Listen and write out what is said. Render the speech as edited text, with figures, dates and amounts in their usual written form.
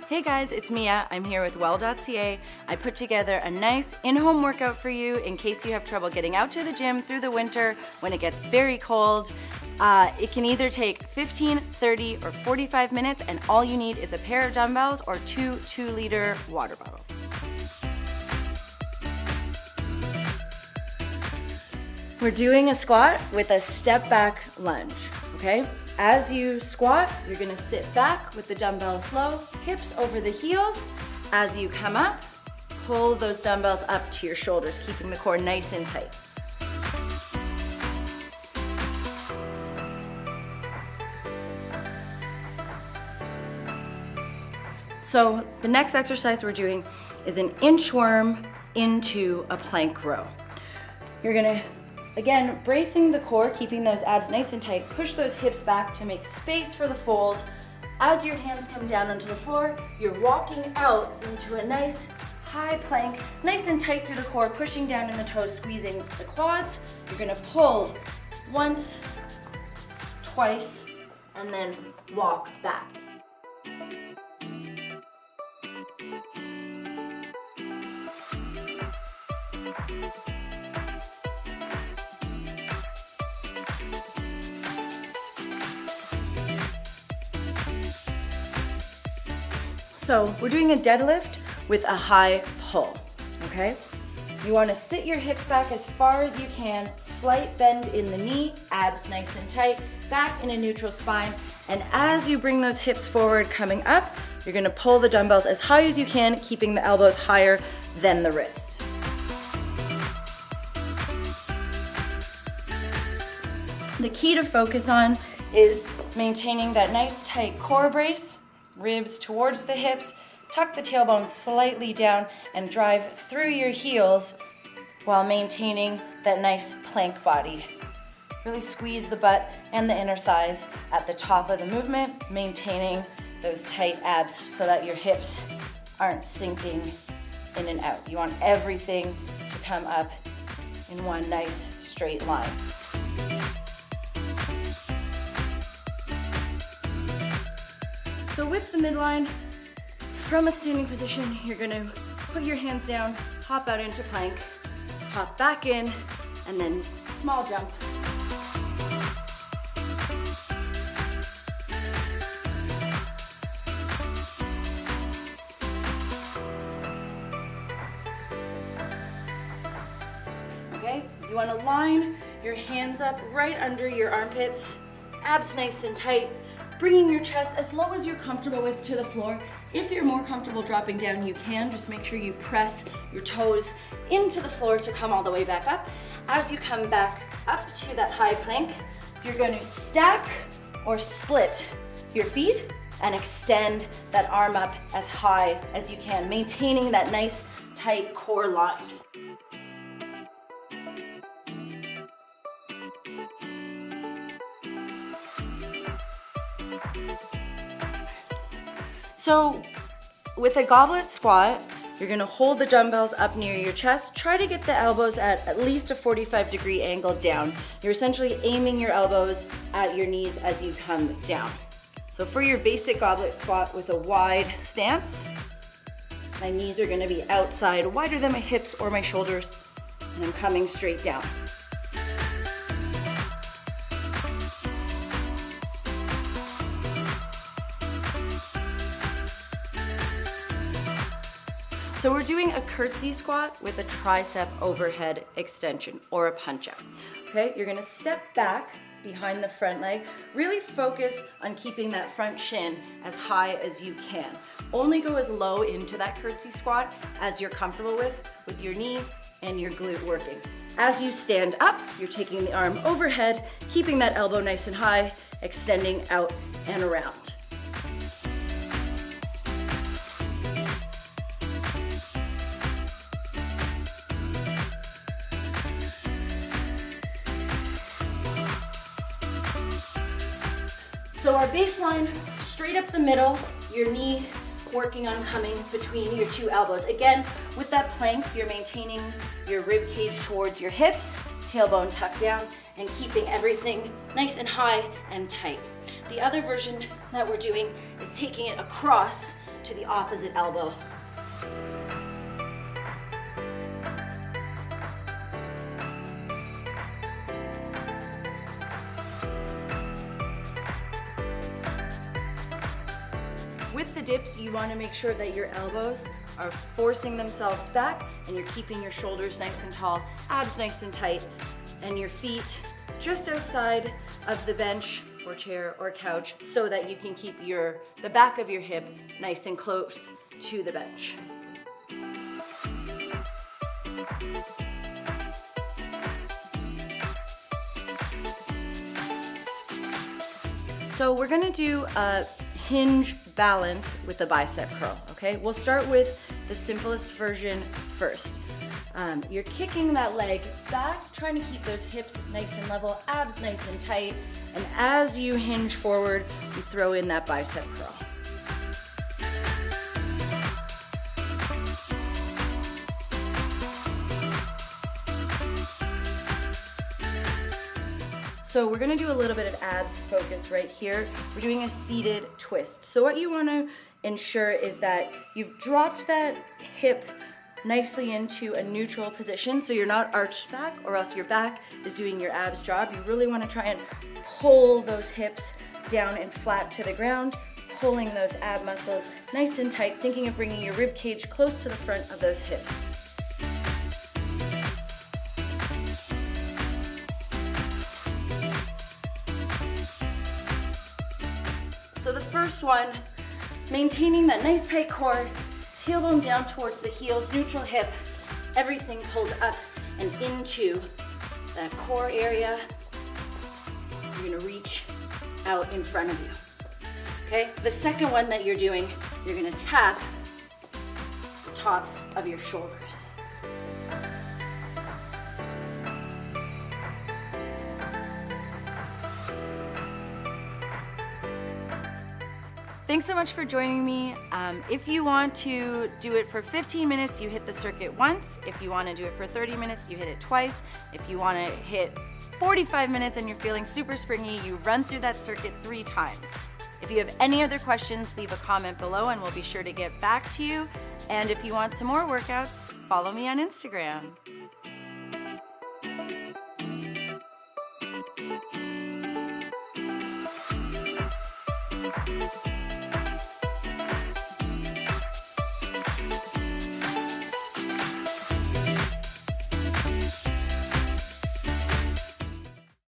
Hey guys, it's Mia. I'm here with Well.ca. I put together a nice in-home workout for you in case you have trouble getting out to the gym through the winter when it gets very cold. It can either take 15, 30, or 45 minutes, and all you need is a pair of dumbbells or two 2-liter water bottles. We're doing a squat with a step back lunge, okay? As you squat, you're gonna sit back with the dumbbells low, hips over the heels. As you come up, pull those dumbbells up to your shoulders, keeping the core nice and tight. So the next exercise we're doing is an inchworm into a plank row. You're gonna, again, bracing the core, keeping those abs nice and tight, push those hips back to make space for the fold. As your hands come down onto the floor, you're walking out into a nice high plank, nice and tight through the core, pushing down in the toes, squeezing the quads. You're gonna pull once, twice, and then walk back. So we're doing a deadlift with a high pull, okay? You wanna sit your hips back as far as you can, slight bend in the knee, abs nice and tight, back in a neutral spine, and as you bring those hips forward coming up, you're gonna pull the dumbbells as high as you can, keeping the elbows higher than the wrist. The key to focus on is maintaining that nice tight core brace, ribs towards the hips, tuck the tailbone slightly down and drive through your heels while maintaining that nice plank body. Really squeeze the butt and the inner thighs at the top of the movement, maintaining those tight abs so that your hips aren't sinking in and out. You want everything to come up in one nice straight line. So with the midline, from a standing position, you're gonna put your hands down, hop out into plank, hop back in, and then small jump. Okay, you wanna line your hands up right under your armpits, abs nice and tight, bringing your chest as low as you're comfortable with to the floor. If you're more comfortable dropping down, you can. Just make sure you press your toes into the floor to come all the way back up. As you come back up to that high plank, you're going to stack or split your feet and extend that arm up as high as you can, maintaining that nice tight core line. So with a goblet squat, you're gonna hold the dumbbells up near your chest. Try to get the elbows at least a 45-degree angle down. You're essentially aiming your elbows at your knees as you come down. So for your basic goblet squat with a wide stance, my knees are gonna be outside, wider than my hips or my shoulders, and I'm coming straight down. So we're doing a curtsy squat with a tricep overhead extension or a punch up. Okay, you're gonna step back behind the front leg. Really focus on keeping that front shin as high as you can. Only go as low into that curtsy squat as you're comfortable with your knee and your glute working. As you stand up, you're taking the arm overhead, keeping that elbow nice and high, extending out and around. So our baseline, straight up the middle, your knee working on coming between your two elbows. Again, with that plank, you're maintaining your rib cage towards your hips, tailbone tucked down, and keeping everything nice and high and tight. The other version that we're doing is taking it across to the opposite elbow. With the dips, you want to make sure that your elbows are forcing themselves back and you're keeping your shoulders nice and tall, abs nice and tight, and your feet just outside of the bench or chair or couch so that you can keep the back of your hip nice and close to the bench. So we're gonna do a hinge balance with the bicep curl, okay? We'll start with the simplest version first. You're kicking that leg back, trying to keep those hips nice and level, abs nice and tight, and as you hinge forward, you throw in that bicep curl. So we're gonna do a little bit of abs focus right here. We're doing a seated twist. So what you wanna ensure is that you've dropped that hip nicely into a neutral position so you're not arched back, or else your back is doing your abs job. You really wanna try and pull those hips down and flat to the ground, pulling those ab muscles nice and tight, thinking of bringing your rib cage close to the front of those hips. So the first one, maintaining that nice tight core, tailbone down towards the heels, neutral hip, everything pulled up and into that core area. You're gonna reach out in front of you, okay? The second one that you're doing, you're gonna tap the tops of your shoulders. Thanks so much for joining me. If you want to do it for 15 minutes, you hit the circuit once. If you want to do it for 30 minutes, you hit it twice. If you want to hit 45 minutes and you're feeling super springy, you run through that circuit 3 times. If you have any other questions, leave a comment below and we'll be sure to get back to you. And if you want some more workouts, follow me on Instagram.